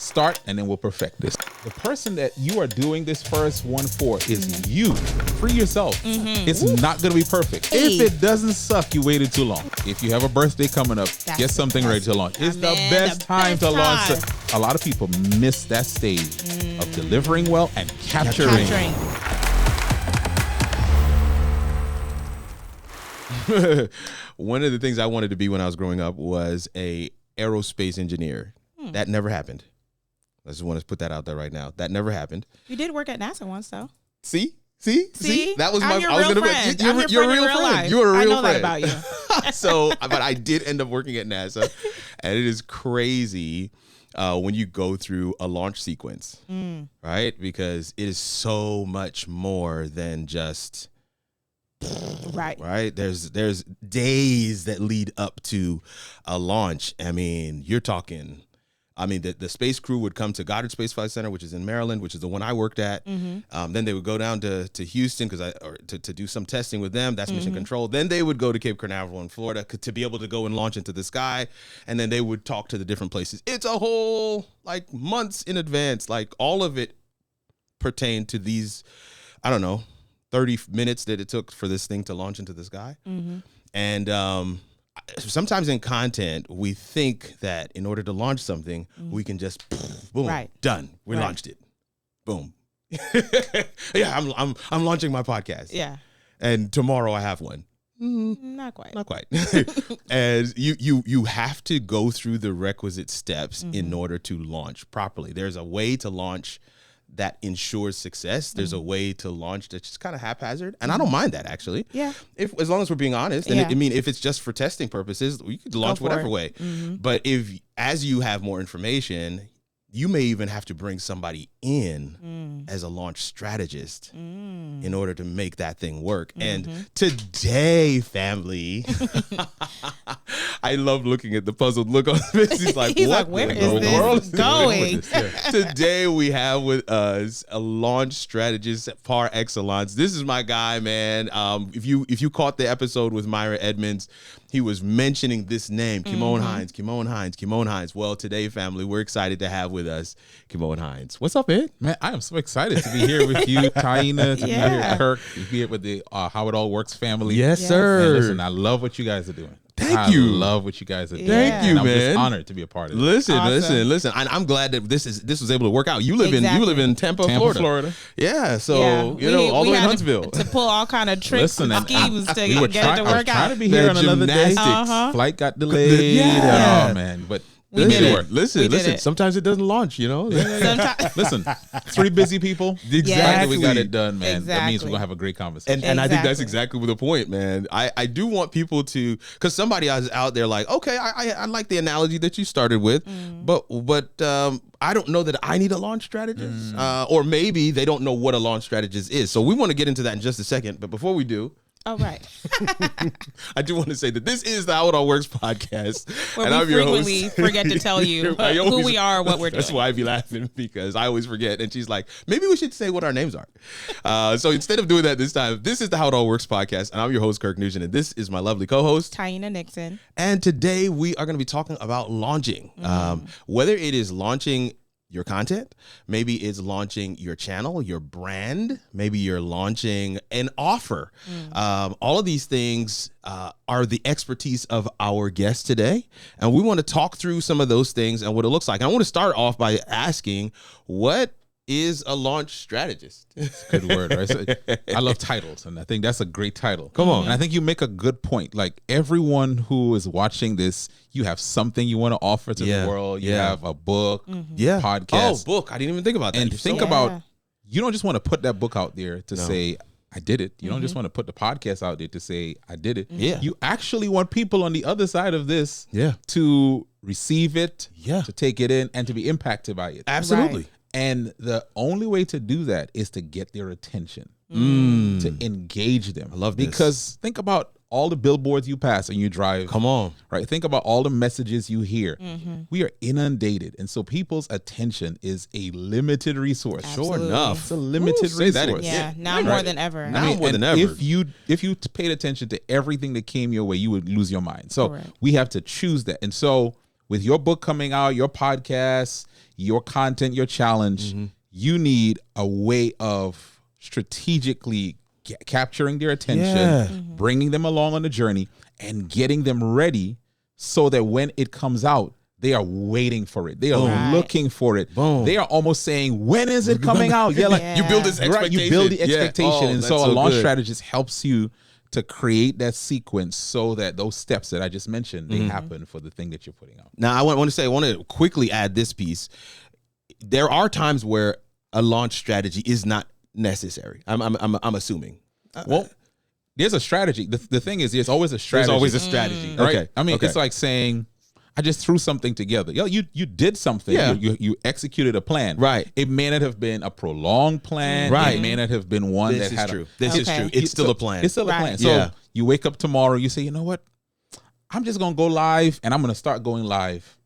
start and then we'll perfect this. The person that you are doing this first one for is you. Free yourself. It's not going to be perfect. Hey. If it doesn't suck, you waited too long. If you have a birthday coming up, get something ready to launch. It's the best time to launch. A lot of people miss that stage of delivering well and capturing. One of the things I wanted to be when I was growing up was a aerospace engineer. That never happened. I just want to put that out there right now. That never happened. You did work at NASA once, though. See? That was I'm my. your I was real gonna. friend. You're a real friend. Life. You're a real I know friend. that about you. So, but I did end up working at NASA, and it is crazy when you go through a launch sequence, right? Because it is so much more than just. Right. There's days that lead up to a launch. I mean, you're talking. I mean, the space crew would come to Goddard Space Flight Center, which is in Maryland, which is the one I worked at. Then they would go down to Houston to do some testing with them. That's mission control. Then they would go to Cape Canaveral in Florida to be able to go and launch into the sky. And then they would talk to the different places. It's a whole like months in advance. Like all of it pertained to these, I don't know, 30 minutes that it took for this thing to launch into the sky. And sometimes in content, we think that in order to launch something, we can just boom, done. We launched it. Boom. Yeah, I'm launching my podcast. Yeah. And tomorrow I have one. Not quite. As you have to go through the requisite steps in order to launch properly. There's a way to launch that ensures success. There's a way to launch that's just kind of haphazard, and I don't mind that actually. Yeah. If as long as we're being honest, and I mean, if it's just for testing purposes, you could launch whatever way. But if as you have more information, you may even have to bring somebody in as a launch strategist in order to make that thing work. And today, family, I love looking at the puzzled look on his face. He's like, He's what like, where in is the this world going? Today we have with us a launch strategist par excellence. This is my guy, man. If you caught the episode with Myron Edmonds, he was mentioning this name, Kymone Hines. Well, today, family, we're excited to have with us Kymone Hines. What's up, man? Man, I am so excited to be here with you, Taina, to be here, Kirk, to be here with the How It All Works family. Yes, sir. And listen, I love what you guys are doing. Thank you. I love what you guys are doing. Thank you, and I'm man. just honored to be a part of it. Listen. Awesome. I'm glad that this was able to work out. You live in Tampa, Florida. Yeah, so all the way in Huntsville. To pull all kind of tricks and schemes to get it to work out. Trying to be here on another day. Flight got delayed. Yeah. Oh man, but We did it. Listen. Sometimes it doesn't launch, Listen, three busy people. Exactly. We got it done, man. That Exactly. means we're gonna have a great conversation. And I think that's exactly the point, man. I do want people to, because somebody is out there like, okay, I like the analogy that you started with, but I don't know that I need a launch strategist, or maybe they don't know what a launch strategist is. So we want to get into that in just a second. But before we do, Oh, right. I do want to say that this is the How It All Works podcast. Where and we I'm your host. frequently forget to tell you who we are, what we're doing. That's why I be laughing, because I always forget. And she's like, maybe we should say what our names are. So instead of doing that this time, this is the How It All Works podcast. And I'm your host, Kirk Nugent. And this is my lovely co-host, Taina Nixon. And today we are going to be talking about launching. Whether it is launching your content, maybe it's launching your channel, your brand, maybe you're launching an offer. All of these things are the expertise of our guest today. And we want to talk through some of those things and what it looks like. And I want to start off by asking, what is a launch strategist? It's a good word, right? So I love titles, and I think that's a great title. Come on. And I think you make a good point. Like, everyone who is watching this, you have something you want to offer to the world. You have a book, podcast. Oh, book. I didn't even think about that. And think about, you don't just want to put that book out there to say, I did it. You don't just want to put the podcast out there to say, I did it. Yeah. You actually want people on the other side of this to receive it, to take it in, and to be impacted by it. Absolutely. Right. And the only way to do that is to get their attention, to engage them. I love this. Because think about all the billboards you pass and you drive. Come on. Right? Think about all the messages you hear. We are inundated. And so people's attention is a limited resource. Absolutely. Sure enough. It's a limited resource. Yeah, now more than ever. Now more and than ever. If you paid attention to everything that came your way, you would lose your mind. So Correct. we have to choose that. And so with your book coming out, your podcast, your content, your challenge, you need a way of strategically capturing their attention, bringing them along on the journey, and getting them ready so that when it comes out, they are waiting for it. They are looking for it. They are almost saying, when is it coming out? Yeah, like you build this expectation. You build the expectation. Oh, and so a launch good. strategist helps you to create that sequence so that those steps that I just mentioned, they happen for the thing that you're putting out. Now, I want to quickly add this piece. There are times where a launch strategy is not necessary. I'm assuming. Well, there's a strategy. The thing is, there's always a strategy. There's always a strategy. Right? Okay. I mean, it's like saying, I just threw something together. You did something. Yeah. You executed a plan. Right. It may not have been a prolonged plan. Right. It may not have been one This that is had true. This is true. It's still a plan. It's still a plan. So you wake up tomorrow, you say, you know what? I'm just gonna go live and I'm gonna start going live.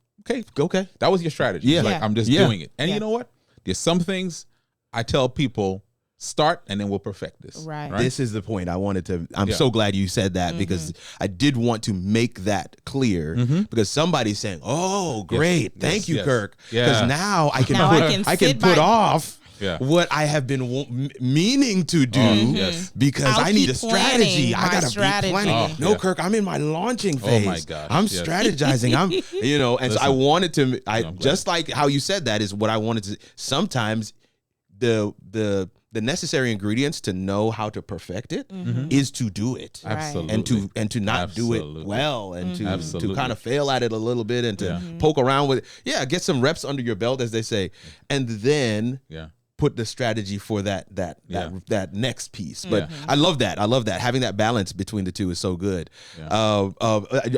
Okay. That was your strategy. Yeah. Like, I'm just doing it. And you know what? There's some things I tell people, start and then we'll perfect this. Right. This is the point I wanted to. I'm so glad you said that because I did want to make that clear because somebody's saying, "Oh, great, thank you, Kirk," because now I can put off what I have been meaning to do because I need a strategy. I gotta be planning. No, Kirk, I'm in my launching phase. Oh my gosh. I'm strategizing. I'm, and so I wanted to. Just like how you said that is what I wanted to. Sometimes the necessary ingredients to know how to perfect it is to do it. Absolutely. And to not do it well and to kind of fail at it a little bit and to poke around with it. Yeah, get some reps under your belt, as they say, and then put the strategy for that next piece. But I love that. Having that balance between the two is so good. I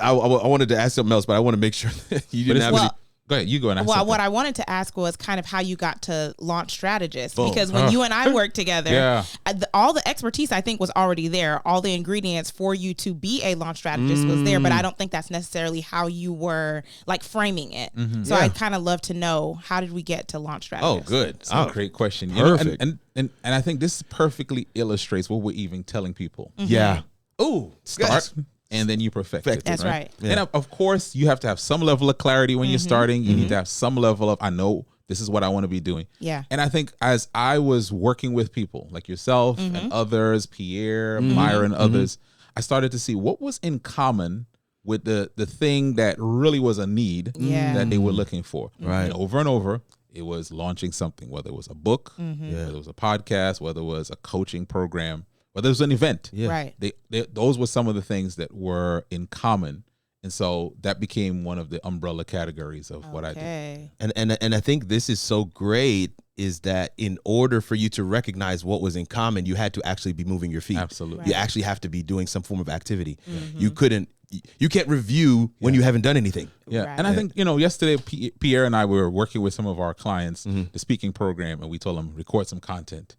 wanted to ask something else, but I want to make sure that you didn't have any. Go ahead, you go and ask Well, something. what I wanted to ask was kind of how you got to Launch Strategist. Because when you and I worked together, all the expertise I think was already there. All the ingredients for you to be a launch strategist was there, but I don't think that's necessarily how you were like framing it. So I'd kind of love to know, how did we get to Launch Strategist? Oh, good. That's a great question. Perfect. And I think this perfectly illustrates what we're even telling people. Yeah. Oh, Start. And then you perfect it. That's right. Yeah. And of course, you have to have some level of clarity when you're starting. You need to have some level of, I know this is what I want to be doing. Yeah. And I think as I was working with people like yourself and others, Pierre, Myron, others, I started to see what was in common with the thing that really was a need that they were looking for. Right. And over, it was launching something, whether it was a book, whether it was a podcast, whether it was a coaching program, whether it was an event. Right. Those were some of the things that were in common. And so that became one of the umbrella categories of what I do. And I think this is so great is that in order for you to recognize what was in common, you had to actually be moving your feet. Absolutely. You actually have to be doing some form of activity. You can't review when you haven't done anything. Yeah. Right. And I think, yesterday Pierre and I were working with some of our clients, the speaking program, and we told them record some content.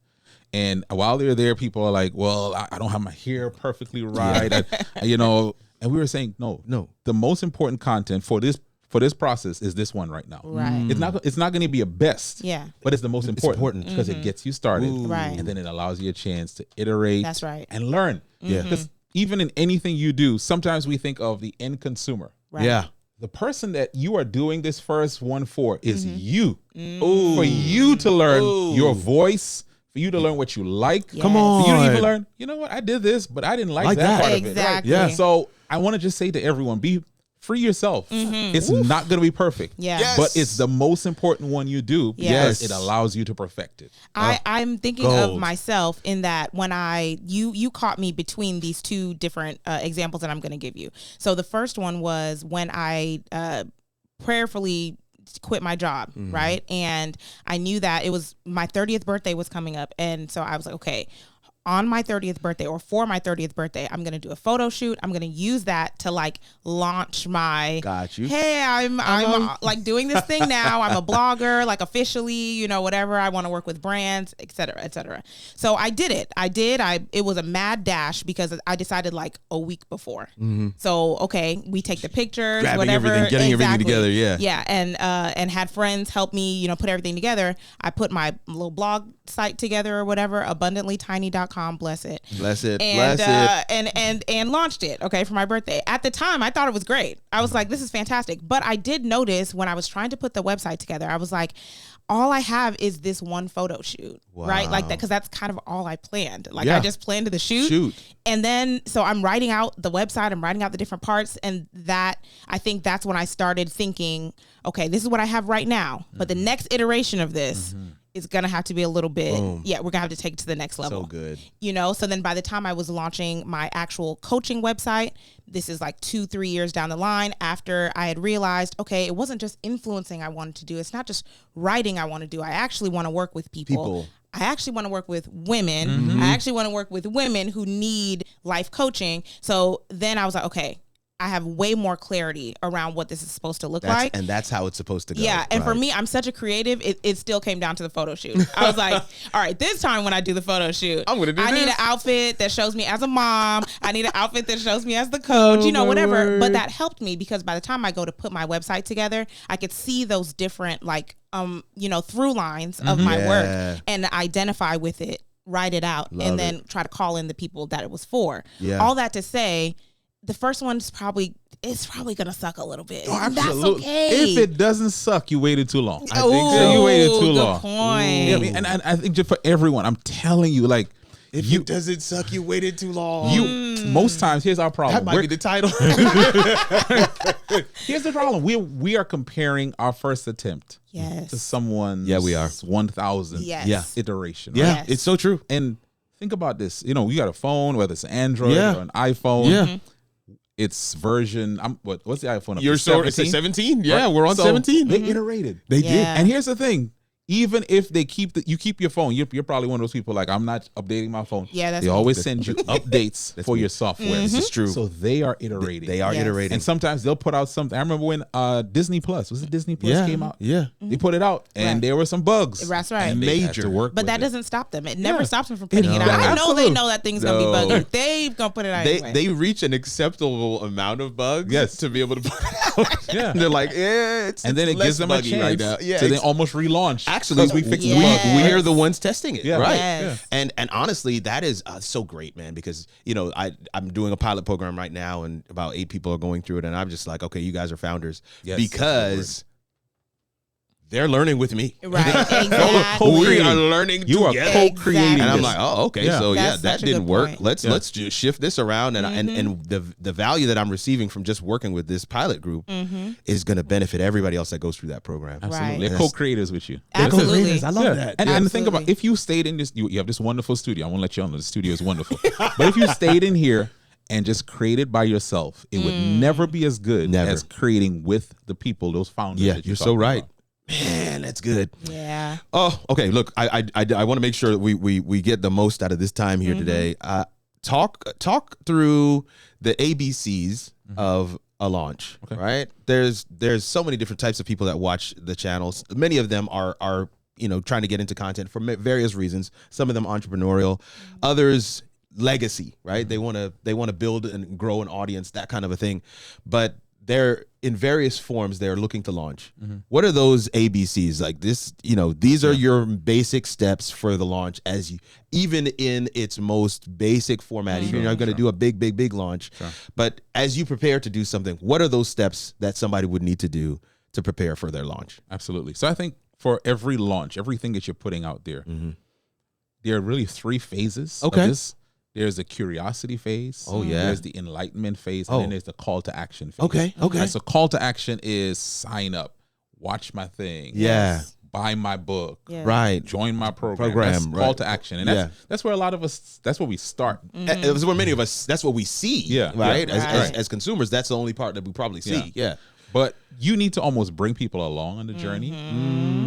And while they're there, people are like, well, I don't have my hair perfectly right. And we were saying, no, the most important content for this process is this one right now. Right. It's not going to be a best. Yeah. But it's the most important because it gets you started. Right. And then it allows you a chance to iterate. That's right. And learn. Yeah. Because even in anything you do, sometimes we think of the end consumer. Right. Yeah. The person that you are doing this first one for is you. For you to learn your voice, for you to learn what you like. Yes. Come on. For you to even learn, you know what, I did this, but I didn't like that part of it. Right? Yeah. So I want to just say to everyone, be free yourself. It's not going to be perfect. Yeah. Yes. But it's the most important one you do because it allows you to perfect it. I'm thinking of myself in that when you caught me between these two different examples that I'm going to give you. So the first one was when I prayerfully quit my job, right? And I knew that it was my 30th birthday was coming up. And so I was like, okay, on my 30th birthday or for my 30th birthday, I'm going to do a photo shoot. I'm going to use that to like launch my, hey, I'm like doing this thing now. I'm a blogger, like officially, whatever. I want to work with brands, et cetera, et cetera. So I did it. It was a mad dash because I decided like a week before. So, okay, we take the pictures, Grabbing whatever. everything, getting everything together. Yeah. Yeah. And had friends help me, put everything together. I put my little blog site together or whatever, abundantlytiny.com. com, bless it. Bless it. And, Bless it. And launched it, okay, for my birthday. At the time, I thought it was great. I was like, this is fantastic. But I did notice when I was trying to put the website together, I was like, all I have is this one photo shoot, right? Like that, because that's kind of all I planned. Like I just planned the shoot. And then, so I'm writing out the website, I'm writing out the different parts. And I think that's when I started thinking, okay, this is what I have right now. But the next iteration of this is going to have to be a little bit, we're going to have to take it to the next level. So good. You know, so then by the time I was launching my actual coaching website, this is like 2-3 years down the line after I had realized, okay, it wasn't just influencing I wanted to do. It's not just writing I want to do. I actually want to work with people. I actually want to work with women. I actually want to work with women who need life coaching. So then I was like, okay, I have way more clarity around what this is supposed to look like. And that's how it's supposed to go. Yeah. And for me, I'm such a creative. It still came down to the photo shoot. I was like, all right, this time when I do the photo shoot, I need an outfit that shows me as a mom. I need an outfit that shows me as the coach, whatever. Word. But that helped me because by the time I go to put my website together, I could see those different through lines of my work and identify with it, write it out, and then try to call in the people that it was for. Yeah. All that to say, the first one's probably gonna suck a little bit. Oh, absolutely. That's okay. If it doesn't suck, you waited too long. I think so. You waited too long. Good point. Yeah, I mean, and I think just for everyone, I'm telling you, like, if it doesn't suck, you waited too long. Most times, here's our problem. That might be the title. Here's the problem. We are comparing our first attempt to someone's we are 1,000th iteration. Yeah, right? it's so true. And think about this. You got a phone, whether it's an Android or an iPhone. Yeah. It's version. What's the iPhone? It's a 17. Yeah, we're on 17. They iterated. They did. And here's the thing. Even if they keep your phone, you're probably one of those people like, I'm not updating my phone. Yeah, they always send you updates for your software. This is true. So they are iterating. They are iterating. And sometimes they'll put out something. I remember when Disney Plus came out. Yeah. They put it out and there were some bugs. That's right. And major to work but that it. doesn't stop them. It never stops them from putting it out. I know they know that thing's gonna be buggy. They're gonna put it out anyway. They reach an acceptable amount of bugs to be able to put it out. Yeah. They're like, it's and then it gives them a chance right now. to then almost relaunch. Actually, we fixed the bug. We are the ones testing it, right? Yes. And honestly, that is so great, man, because I'm doing a pilot program right now, and about 8 people are going through it, and I'm just like, okay, you guys are founders because they're learning with me. Right. Exactly. We are learning you together. are co-creating. And I'm like, oh, okay. Yeah. So That's that didn't work. Point. Let's just shift this around. And the value that I'm receiving from just working with this pilot group is going to benefit everybody else that goes through that program. Absolutely. Right. They're co-creators with you. Absolutely. I love that. And think about, if you stayed in this, you have this wonderful studio. I won't let you know the studio is wonderful. But if you stayed in here and just created by yourself, it would never be as good as creating with the people, those founders. Yeah, you're so right. About. Man, that's good. Yeah. Oh, okay. Look, I want to make sure that we get the most out of this time here today. Talk through the ABCs of a launch. Okay. Right? There's so many different types of people that watch the channels. Many of them are trying to get into content for various reasons. Some of them entrepreneurial, others legacy. Right? They want to build and grow an audience, that kind of a thing. But they're in various forms they're looking to launch. What are those ABCs? Like this, these are your basic steps for the launch, even in its most basic format. Even you're not going to do a big launch. But as you prepare to do something, what are those steps that somebody would need to do to prepare for their launch? Absolutely. So I think for every launch, everything that you're putting out there, there are really 3 phases of this. There's a curiosity phase. Oh, yeah. There's the enlightenment phase. And then there's the call to action phase. Okay. Right, so call to action is sign up, watch my thing. Yeah. Buy my book. Yeah. Right. Join my program. That's call to action. And that's where a lot of us, that's where we start. That's where many of us, that's what we see. Yeah. Right? As consumers, that's the only part that we probably see. Yeah. But you need to almost bring people along on the journey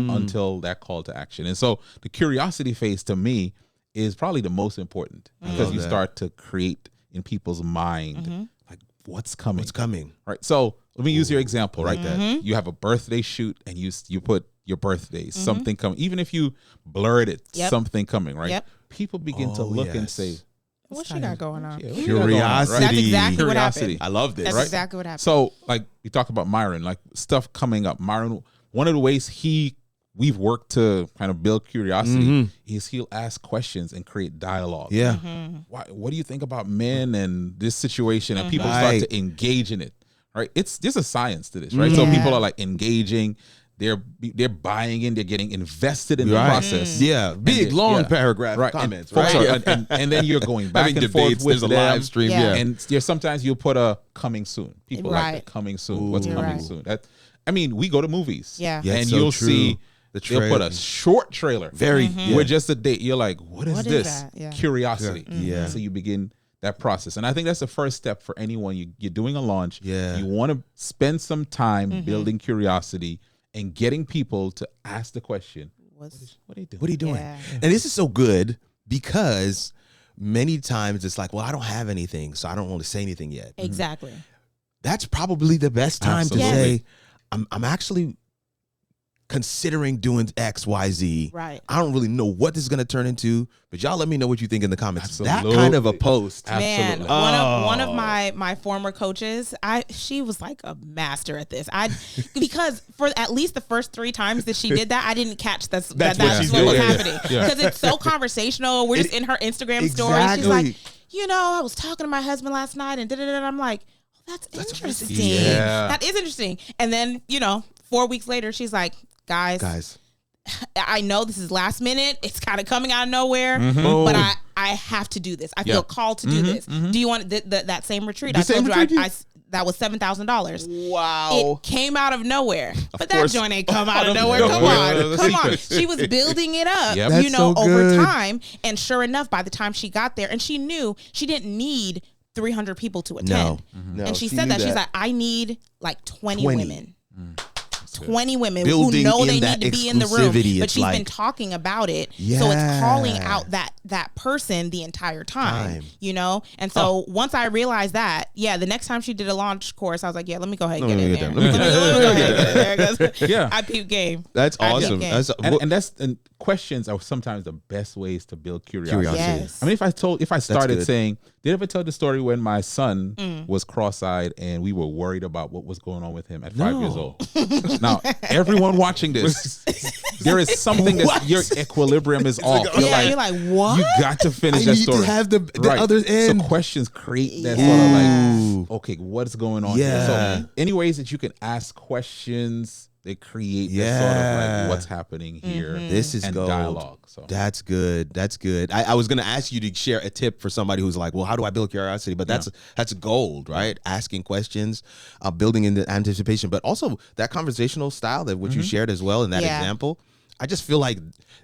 until that call to action. And so the curiosity phase to me is probably the most important because you start to create in people's mind like what's coming. Right. So let me use your example, right? That you have a birthday shoot and you put your birthday, something coming. Even if you blurred it, something coming, right? Yep. People begin to look and say, what she got going on? Curiosity. That's exactly what happened. I love this. That's exactly what happened. So like we talk about Myron, like stuff coming up. Myron, one of the ways he we've worked to kind of build curiosity is he'll ask questions and create dialogue. Yeah. What do you think about men and this situation? And people start to engage in it, right? There's a science to this, right? So people are like engaging. They're buying in. They're getting invested in the process. Yeah, big long paragraph comments, right? And then you're going back and forth with there's a live stream. Yeah, and sometimes you'll put a coming soon. People like the coming soon. What's coming soon? We go to movies. And so you'll true. See they'll put a short trailer. With just a date. You're like, what is this? Curiosity. Yeah. So you begin that process. And I think that's the first step for anyone. You're doing a launch. Yeah. You want to spend some time building curiosity and getting people to ask the question, what are you doing? What are you doing? Yeah. And this is so good because many times it's like, well, I don't have anything, so I don't want to say anything yet. Exactly. That's probably the best time to say, I'm actually considering doing X, Y, Z. Right. I don't really know what this is going to turn into, but y'all let me know what you think in the comments. Absolutely. That kind of a post. Man, Absolutely. one of my former coaches, she was like a master at this. Because for at least the first 3 times that she did that, I didn't catch that's what was happening. Because it's so conversational. We're just in her Instagram story. She's like, I was talking to my husband last night and I'm like, that's interesting. Yeah. That is interesting. And then, 4 weeks later, she's like, guys, I know this is last minute. It's kind of coming out of nowhere, but I have to do this. I feel called to do this. Do you want that same retreat? I told you that was $7,000. Wow. It came out of nowhere. But that joint ain't come out of nowhere. Come on. She was building it up, over time. And sure enough, by the time she got there, and she knew she didn't need 300 people to attend. No, and she said that. She's like, I need like 20 women. 20 women Building who know they in need to be in the room, but she's been talking about it, so it's calling out that person the entire time. And so once I realized that, the next time she did a launch course, I was like, let me go ahead and get in there. I peep game. That's awesome. And questions are sometimes the best ways to build curiosity. Yes. I mean, if I started saying, did I ever tell the story when my son was cross-eyed and we were worried about what was going on with him at 5 years old? Now, everyone watching this, there is something that your equilibrium is off. You're like, what? You got to finish that story. You have the other end. So questions create that sort of like, okay, what's going on here? So any ways that you can ask questions, they create that sort of like what's happening here. This is and gold. Dialogue. So That's good. I was going to ask you to share a tip for somebody who's like, well, how do I build curiosity? But that's gold, right? Asking questions, building in the anticipation, but also that conversational style that what you shared as well in that example. I just feel like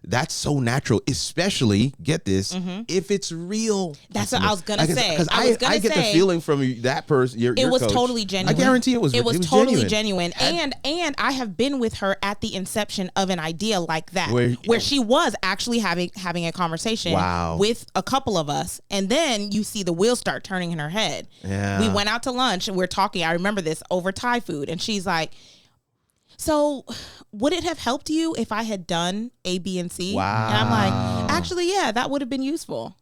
that's so natural, especially, get this, if it's real. That's what I was going to say. Because I get the feeling from that person, your was coach, totally genuine. I guarantee it was totally genuine. And I have been with her at the inception of an idea like that, where she was actually having a conversation with a couple of us. And then you see the wheels start turning in her head. Yeah. We went out to lunch and we're talking, I remember this, over Thai food. And she's like, so would it have helped you if I had done A, B, and C? Wow. And I'm like, actually, that would have been useful.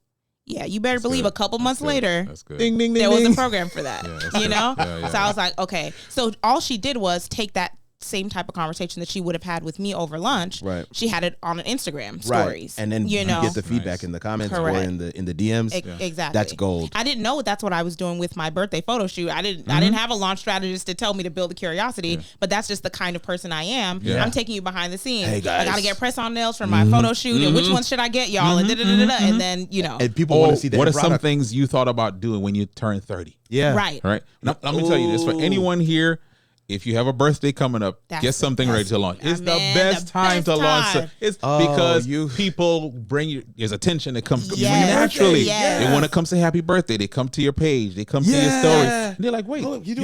Yeah, you better believe a couple months later, ding, ding, ding, there was ding. a program for that, So I was like, okay. So all she did was take that same type of conversation that she would have had with me over lunch. Right. She had it on an Instagram stories. And then you get the feedback in the comments or in the DMs. Exactly. That's gold. I didn't know that's what I was doing with my birthday photo shoot. I didn't have a launch strategist to tell me to build a curiosity, but that's just the kind of person I am. I'm taking you behind the scenes. Hey guys. I gotta get press on nails for my photo shoot and which ones should I get, y'all? And and then and people want to see that. What are some things you thought about doing when you turn 30? Yeah. Right. Right. Now, let me tell you this, for anyone here, if you have a birthday coming up, get something ready to launch. It's the best time to launch. It's because people bring you. There's attention that comes naturally. They want to come say happy birthday. They come to your page. They come to your story. And they're like, wait, you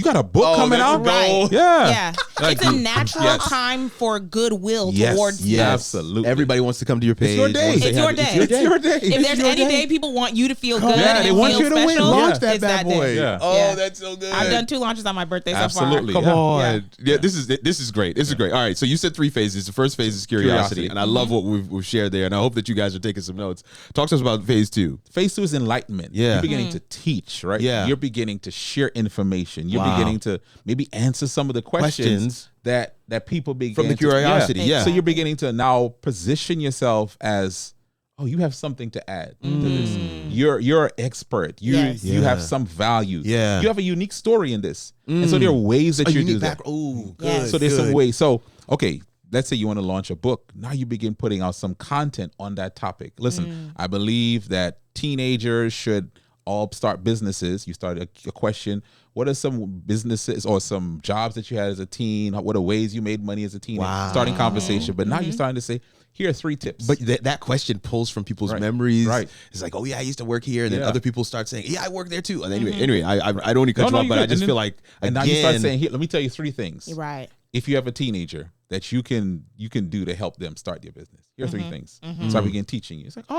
got a book coming out? Right. Yeah. It's a natural time for goodwill towards you. Absolutely. Everybody wants to come to your page. It's your day. It's your day. It's your day. If there's any day people want you to feel good and they want feel you to win. special, Launch that bad boy. Yeah. Oh, that's so good. I've done 2 launches on my birthday so far. Absolutely. Come on. Yeah, this is great. This is great. All right, so you said 3 phases. The first phase is curiosity. And I love what we've shared there, and I hope that you guys are taking some notes. Talk to us about phase 2. Phase 2 is enlightenment. Yeah. You're beginning to teach, right? Yeah. You're beginning to share information. You're beginning to maybe answer some of the questions that people begin from the curiosity. Yeah. So you're beginning to now position yourself as, oh, you have something to add to this. You're an expert. You have some value. Yeah. You have a unique story in this. And so there are ways that you do that. Oh, good. Yes. So there's some ways. So, okay, let's say you want to launch a book. Now you begin putting out some content on that topic. Listen, I believe that teenagers should all start businesses. You start a question. What are some businesses or some jobs that you had as a teen? What are ways you made money as a teen? Wow. Starting conversation. But now you're starting to say, here are 3 tips. But that question pulls from people's memories. Right. It's like, oh yeah, I used to work here, and then other people start saying, yeah, I work there too. And anyway, I don't want to cut you off, but I just feel like and now you start saying, here, let me tell you 3 things. Right. If you have a teenager that you can do to help them start their business, here are 3 things. So I begin teaching you. It's like,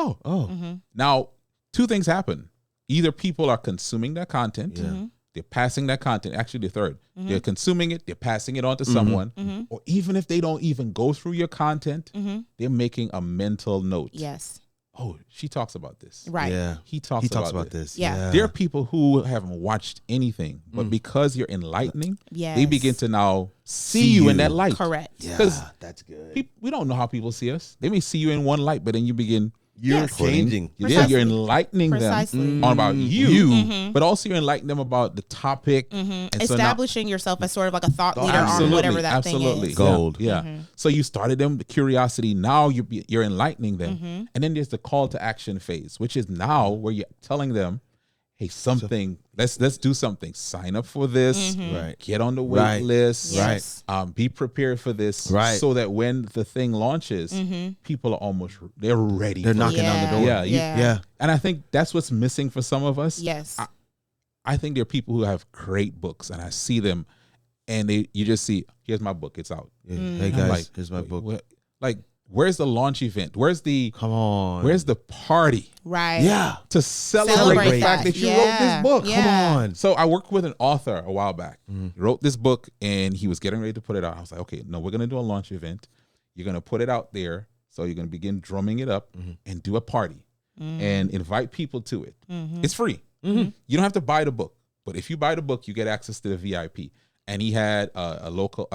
now 2 things happen. Either people are consuming that content. They're passing that content. Actually, the third, they're consuming it. They're passing it on to someone. Or even if they don't even go through your content, they're making a mental note. Yes. Oh, she talks about this. Right. Yeah. He talks about this. Yeah. There are people who haven't watched anything, but because you're enlightening, they begin to now see you in that light. Correct. Yeah, that's good. We don't know how people see us. They may see you in one light, but then you begin... You're changing. You're enlightening them on about you, but also you're enlightening them about the topic. And establishing yourself as sort of like a thought leader on whatever that thing is. Gold. Yeah. So you started them, the curiosity. Now you're enlightening them. And then there's the call to action phase, which is now where you're telling them, hey, let's do something. Sign up for this. Right. Get on the wait list. Yes. Right. Be prepared for this. Right. So that when the thing launches, people are they're ready. They're knocking on the door. Yeah. And I think that's what's missing for some of us. Yes. I think there are people who have great books, and I see them, and you just see, here's my book. It's out. Hey guys, here's my book. Where's the launch event? Where's the party? Right. Yeah. To celebrate the fact that you wrote this book. Yeah. Come on. So I worked with an author a while back. He wrote this book and he was getting ready to put it out. I was like, okay, no, we're going to do a launch event. You're going to put it out there. So you're going to begin drumming it up and do a party and invite people to it. It's free. You don't have to buy the book. But if you buy the book, you get access to the VIP. And he had a local...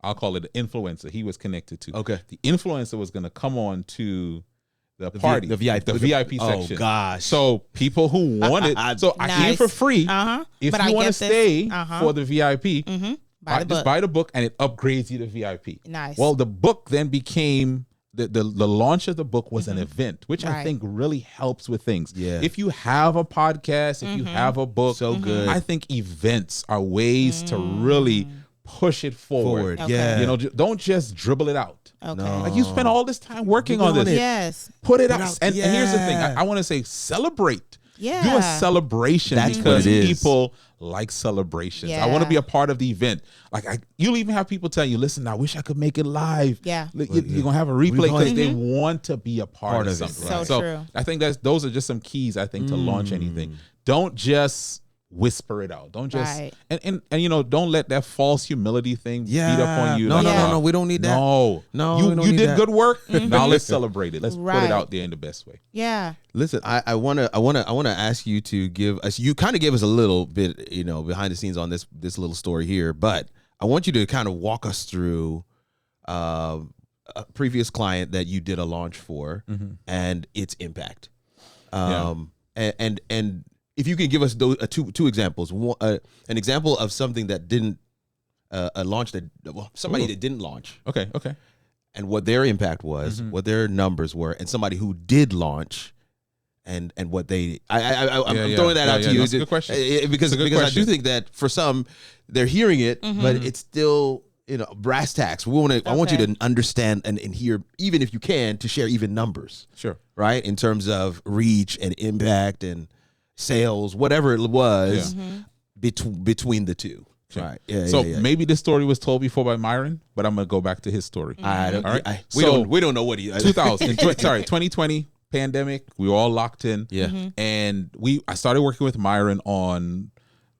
I'll call it an influencer he was connected to. Okay. The influencer was going to come on to the party. The VIP section. Oh, gosh. So people who wanted, so I came for free. If you want to stay for the VIP, just buy the book and it upgrades you to VIP. Nice. Well, the book then became, the launch of the book was an event, which I think really helps with things. Yeah. If you have a podcast, if you have a book, so good. I think events are ways to really push it forward. Okay. Yeah. You know, don't just dribble it out. Okay. No. Like you spent all this time working on this. Yes. Put it out. And here's the thing. I want to say celebrate. Yeah. Do a celebration. That's because what it is. People like celebrations. Yeah. I want to be a part of the event. Like you'll even have people tell you, listen, I wish I could make it live. Yeah. You're going to have a replay because they want to be a part of something. So true. I think those are just some keys, I think, to launch anything. Don't just whisper it out. Don't just and you know, don't let that false humility thing beat up on you. No, we don't need that. No, you did good work. Now let's celebrate it. Let's put it out there in the best way. Yeah. Listen, I wanna ask you to give us. You kind of gave us a little bit, you know, behind the scenes on this little story here, but I want you to kind of walk us through a previous client that you did a launch for and its impact. And if you can give us those two examples, an example of something that didn't a launch that somebody that didn't launch, okay, and what their impact was, what their numbers were, and somebody who did launch, and what they I'm throwing that out to you. That's a good question. Because I do think that for some they're hearing it, but it's still, you know, brass tacks. I want you to understand and hear, even if you can, to share even numbers. Sure. Right, in terms of reach and impact and sales, whatever it was, between the two. Sure. Right. Yeah. So maybe this story was told before by Myron, but I'm gonna go back to his story. All right. We don't know what he. 2020 pandemic. We were all locked in. Yeah. And I started working with Myron on.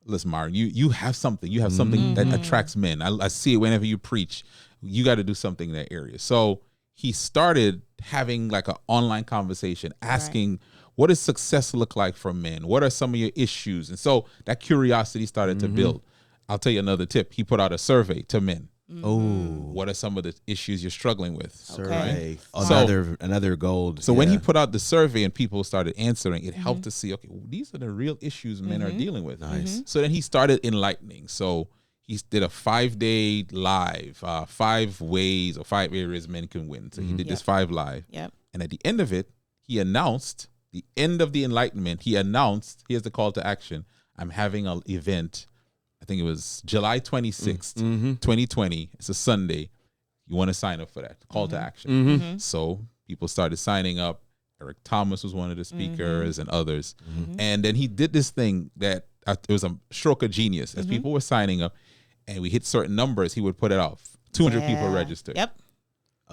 Listen, Myron, you have something. You have something that attracts men. I see it whenever you preach. You got to do something in that area. So he started having like an online conversation, asking, what does success look like for men? What are some of your issues? And so that curiosity started to build. I'll tell you another tip. He put out a survey to men. Oh, what are some of the issues you're struggling with? survey. Okay. Another gold. So when he put out the survey and people started answering, it helped to see, okay, these are the real issues men are dealing with. Nice. So then he started enlightening. So he did a 5-day live, 5 ways or 5 areas men can win. So he did this 5 live. Yep. And at the end of it, he announced, the end of the enlightenment, he announced, here's the call to action. I'm having an event. I think it was July 26th, 2020. It's a Sunday. You want to sign up for that. Call to action. So people started signing up. Eric Thomas was one of the speakers and others. And then he did this thing that it was a stroke of genius. As people were signing up and we hit certain numbers, he would put it off. 200 people registered. Yep.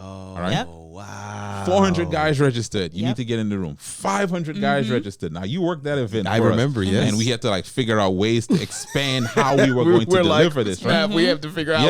Oh, all right. Wow. 400 guys registered. You need to get in the room. 500 guys registered. Now you worked that event. I remember, yes. And we had to like figure out ways to expand how we were going to deliver this. Right? We have to figure out.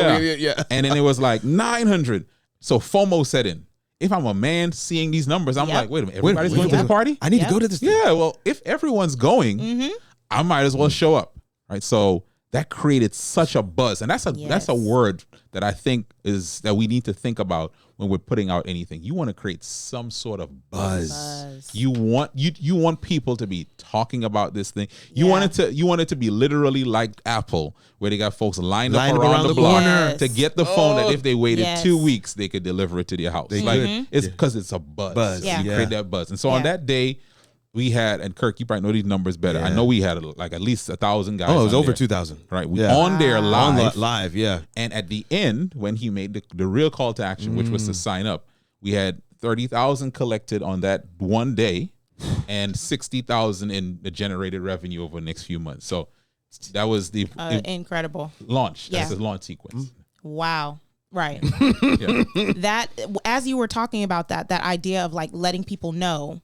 And then it was like 900. So FOMO set in. If I'm a man seeing these numbers, I'm like, wait a minute, everybody's going to the party? I need to go to this. Yeah, well, if everyone's going, I might as well show up. Right. So that created such a buzz. And that's a word that I think is that we need to think about when we're putting out anything. You want to create some sort of buzz. You want people to be talking about this thing. You want it to be literally like Apple, where they got folks lined up around the block to get the phone that if they waited 2 weeks, they could deliver it to their house. It's because it's a buzz. Yeah. You create that buzz. And so on that day, we had, and Kirk, you probably know these numbers better. I know we had like at least 1,000 guys. Oh, it was over 2,000. Right. We on there live. Live, yeah. And at the end, when he made the real call to action, which was to sign up, we had 30,000 collected on that one day and 60,000 in the generated revenue over the next few months. So that was the incredible launch. That's the launch sequence. Wow. Right. That, as you were talking about that idea of like letting people know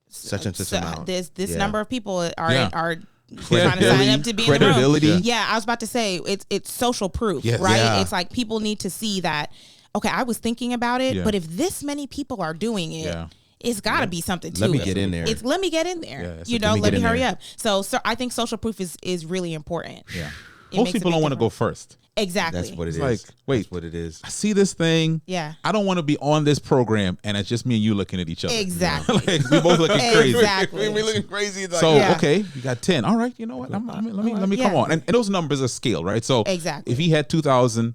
such and such amount. This number of people are trying to sign up to be in the room. Yeah, I was about to say it's social proof, right? Yeah. It's like people need to see that. Okay, I was thinking about it, but if this many people are doing it, it's got to be something to it. Let me get in there. Let me get in there. Let me hurry up. So I think social proof is really important. Yeah. Most people don't want to go first. Exactly. That's what it is. Like, wait, that's what it is. I see this thing. Yeah. I don't want to be on this program, and it's just me and you looking at each other. Exactly. Like, we both looking crazy. Exactly. we looking crazy. Like, so okay, you got 10. All right, you know what? Let me come on. And those numbers are scale, right? So exactly. If he had 2,000,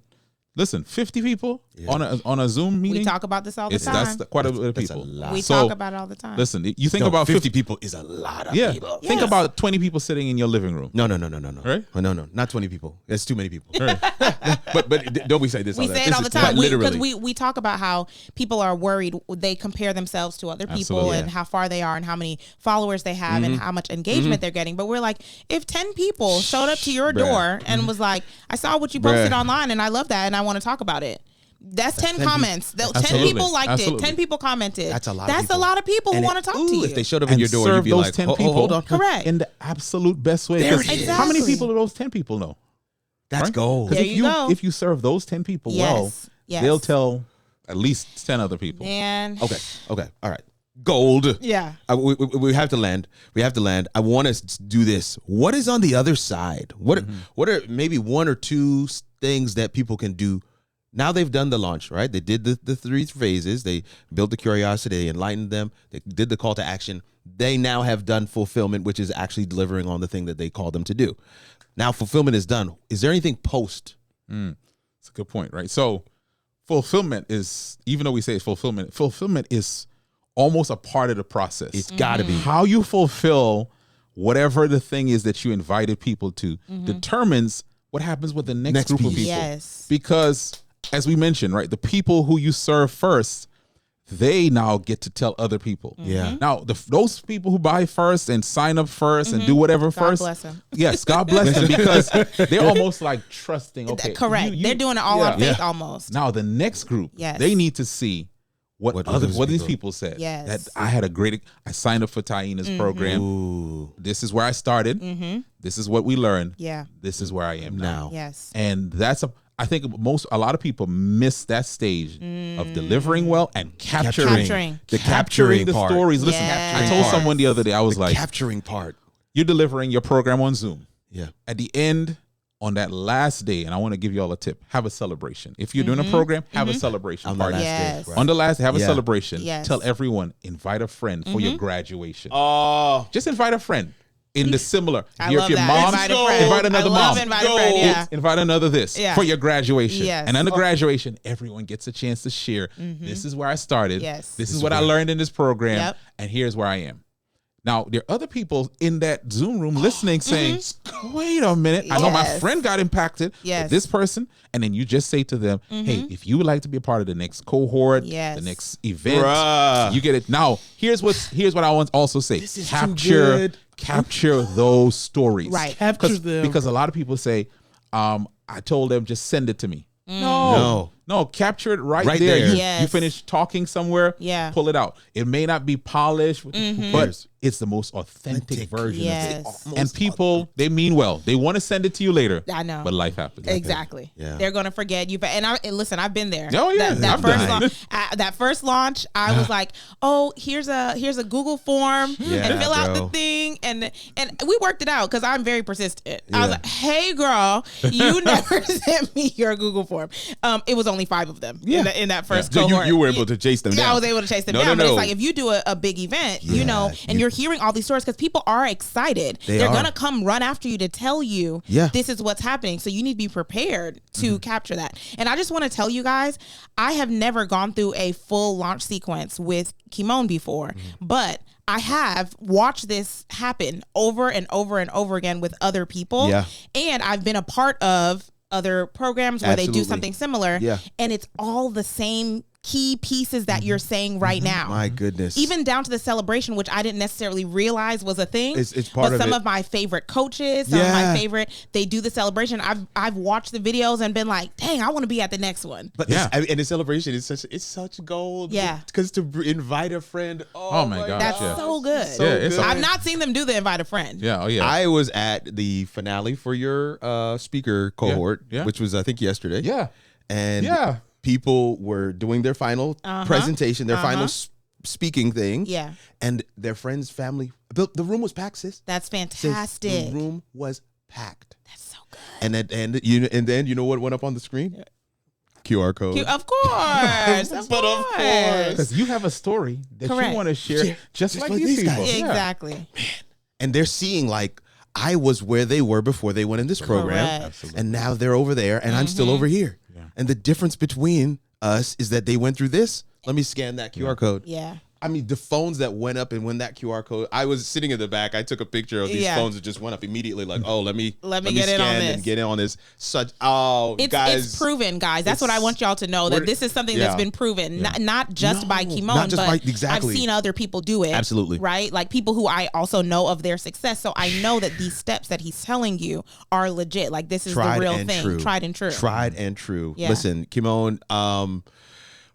listen, 50 people on a Zoom meeting. We talk about this all the time. That's quite a bit of people. We talk about it all the time. Listen, you think about 50 people is a lot of people. Think about 20 people sitting in your living room. No. Right? No, not 20 people. That's too many people. Right. but don't we say this? We say it all the time. Because we talk about how people are worried. They compare themselves to other people and how far they are and how many followers they have and how much engagement they're getting. But we're like, if 10 people showed up to your door and was like, I saw what you posted online and I love that and I want to talk about it. That's 10 comments. 10 people liked it. 10 people commented. That's a lot. That's a lot of people who want to talk to you. If they showed up in your door, you'd be like, 10 people, hold on, correct, in the absolute best way. Exactly. How many people do those 10 people know? That's gold. There you go. If you serve those 10 people they'll tell at least 10 other people. And okay, all right. Gold. Yeah. We have to land. I want us to do this. What is on the other side? What are maybe 1 or 2 things that people can do? Now they've done the launch, right? They did the 3 phases. They built the curiosity. They enlightened them. They did the call to action. They now have done fulfillment, which is actually delivering on the thing that they called them to do. Now fulfillment is done. Is there anything post? That's a good point, right? So fulfillment is, even though we say it's fulfillment is almost a part of the process. It's got to be. How you fulfill whatever the thing is that you invited people to determines what happens with the next group of people. Yes. Because as we mentioned, right, the people who you serve first, they now get to tell other people. Yeah. Now, those people who buy first and sign up first and do whatever first. God bless them. Yes, God bless them, because they're almost like trusting. Okay, correct. They're doing it all on faith almost. Now, the next group, they need to see what these people said. Yes. That I had I signed up for Taina's program. Ooh. This is where I started. This is what we learned. Yeah. This is where I am now. Yes. And that's I think a lot of people miss that stage of delivering well and capturing the part. stories. Listen, I told someone the other day, I was like, capturing part. You're delivering your program on Zoom. Yeah. At the end, on that last day, and I want to give you all a tip, have a celebration. If you're doing a program, have a celebration party. Yes. On the last day, have a celebration. Yes. Tell everyone, invite a friend for your graduation. Oh, Just invite a friend. In the similar, I love your that. mom, Invite another mom. mom. Yeah. Invite another this for your graduation. Yes. And under graduation, everyone gets a chance to share. This is where I started. Yes. This is what I learned in this program. Yep. And here's where I am. Now, there are other people in that Zoom room listening saying, wait a minute. I know my friend got impacted with this person. And then you just say to them, hey, if you would like to be a part of the next cohort, the next event, you get it. Now, here's what I want to also say. This is Capture those stories. Right. Capture them. Because a lot of people say, I told them, just send it to me. No, capture it right there. You finish talking somewhere, pull it out. It may not be polished, but it's the most authentic version of it. And people, they mean well. They want to send it to you later. I know. But life happens. Exactly. Yeah. They're going to forget you. And listen, I've been there. Oh, yeah. That first launch, I was like, oh, here's a Google form and fill out the thing. And we worked it out because I'm very persistent. I was like, hey, girl, you never sent me your Google form. It was only 5 of them in that first cohort. So you were able to chase them down. Yeah, I was able to chase them down. But it's like, if you do a big event, and you're hearing all these stories, because people are excited. They're going to come run after you to tell you this is what's happening. So you need to be prepared to capture that. And I just want to tell you guys, I have never gone through a full launch sequence with Kymone before, but I have watched this happen over and over and over again with other people. Yeah. And I've been a part of other programs where they do something similar. Yeah. And it's all the same key pieces that you're saying right now. My goodness. Even down to the celebration, which I didn't necessarily realize was a thing. It's part of it. But some of my favorite coaches, some of my favorite, they do the celebration. I've watched the videos and been like, dang, I want to be at the next one. But and the celebration is such gold. Yeah. Because to invite a friend. Oh my God. That's so good. So good. I've not seen them do the invite a friend. Yeah. Oh yeah. I was at the finale for your speaker cohort, which was I think yesterday. Yeah. And people were doing their final presentation, their final speaking thing. Yeah. And their friends, family, the room was packed, sis. That's fantastic. Sis, the room was packed. That's so good. And then you know what went up on the screen? QR code. Of course. Of course. Because you have a story that you want to share just like these people. Guys. Exactly. Man. And they're seeing like, I was where they were before they went in this program. And now they're over there and I'm still over here. And the difference between us is that they went through this. Let me scan that QR code. Yeah. I mean, the phones that went up and when that QR code, I was sitting in the back. I took a picture of these phones that just went up immediately. Like, oh, let me get in on this. And get in on this. It's proven, guys. That's what I want y'all to know, that this is something that's been proven, not just by Kymone, but I've seen other people do it. Absolutely. Right? Like people who I also know of their success. So I know that these steps that he's telling you are legit. Like this is the real thing. Tried and true. Tried and true. Yeah. Listen, Kymone,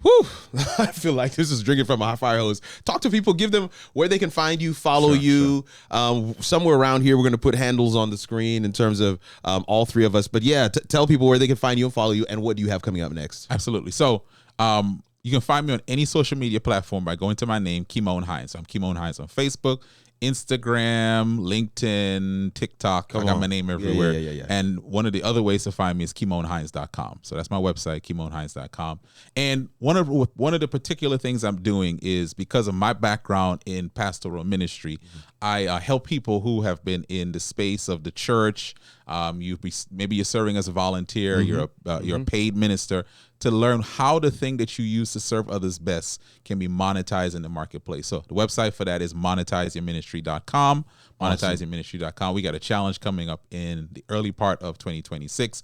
whew, I feel like this is drinking from a fire hose. Talk to people, give them where they can find you, follow you. Somewhere around here, we're going to put handles on the screen in terms of all 3 of us. But yeah, tell people where they can find you and follow you and what do you have coming up next. Absolutely. So you can find me on any social media platform by going to my name, Kymone Hines. I'm Kymone Hines on Facebook, Instagram, LinkedIn, TikTok. I got my name everywhere. Yeah. And one of the other ways to find me is KymoneHines.com. So that's my website, KymoneHines.com. And one of the particular things I'm doing is because of my background in pastoral ministry, I help people who have been in the space of the church. Maybe you're serving as a volunteer, you're a paid minister, to learn how the thing that you use to serve others best can be monetized in the marketplace. So the website for that is monetizeyourministry.com, monetizeyourministry.com. We got a challenge coming up in the early part of 2026,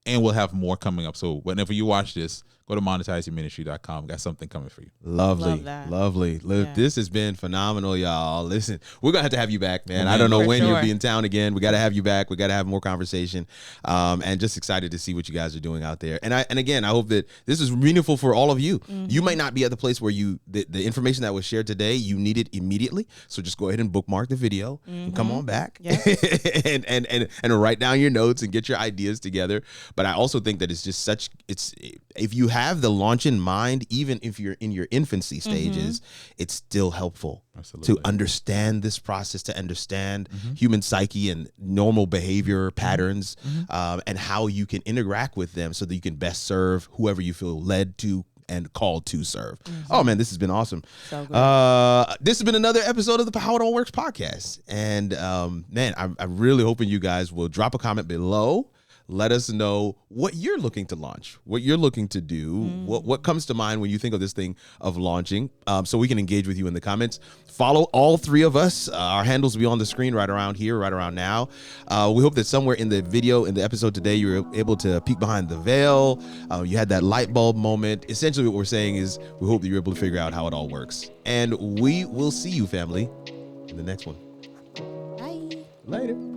and we'll have more coming up. So whenever you watch this, go to monetizeyourministry.com. Got something coming for you. Lovely. Look, this has been phenomenal, y'all. Listen, we're going to have you back, man. I don't know when you'll be in town again. We got to have you back. We got to have more conversation. And just excited to see what you guys are doing out there. And again, I hope that this is meaningful for all of you. You might not be at the place where the information that was shared today, you need it immediately. So just go ahead and bookmark the video and come on back and write down your notes and get your ideas together. But I also think that it's just if you have the launch in mind, even if you're in your infancy stages, it's still helpful to understand this process, to understand human psyche and normal behavior patterns, and how you can interact with them so that you can best serve whoever you feel led to and called to serve. Oh man, this has been awesome. So this has been another episode of the How It All Werks podcast. And man, I'm really hoping you guys will drop a comment below. Let us know what you're looking to launch, what you're looking to do, what comes to mind when you think of this thing of launching, so we can engage with you in the comments. Follow all three of us. Our handles will be on the screen right around here, right around now. We hope that somewhere in the video, in the episode today, you were able to peek behind the veil. You had that light bulb moment. Essentially what we're saying is we hope that you're able to figure out how it all works. And we will see you, family, in the next one. Bye. Later.